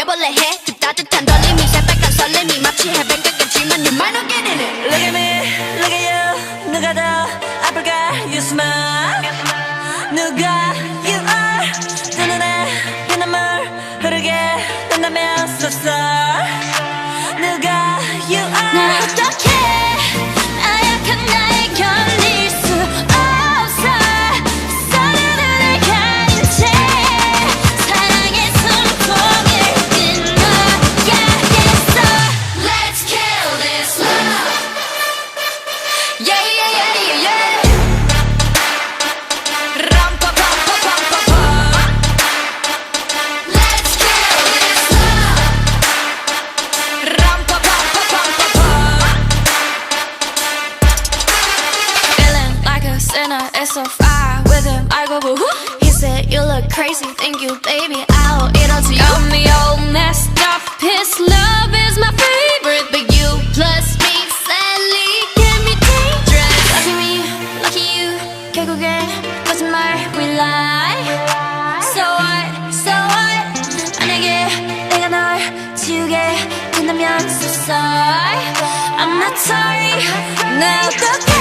해볼래 해 그 따뜻한 떨림이 새빨간 설렘이 마치 해변 가깝지만 you might not get in it. Look at me, look at you. 누가 더 아플까? You smile. 누가 you are. 두 눈에 피눈물 흐르게 된다면 so sorry. 누가 you are. 날 어떻게 나약한 나에 걸릴 수 없어. 서로를 가린 채 사랑의 숨통을 끊어야겠어. Let's kill this love. Yeah, yeah, yeah, yeah, yeah. 람파파파파파파. Let's kill this love. 람파파파파파파. Feeling like a sinner, it's so far with him. I go boo hoo. He said you look crazy, thank you, baby. I'll eat all to you. Got me all messed up. His love is my favorite, but you plus me sadly can be dangerous. Lucky me, lucky you. 결국엔 거짓말 we lie. So what, so what? 만약에 내가 널 지우게 된다면 so sorry. I'm not sorry. 나 어떡해?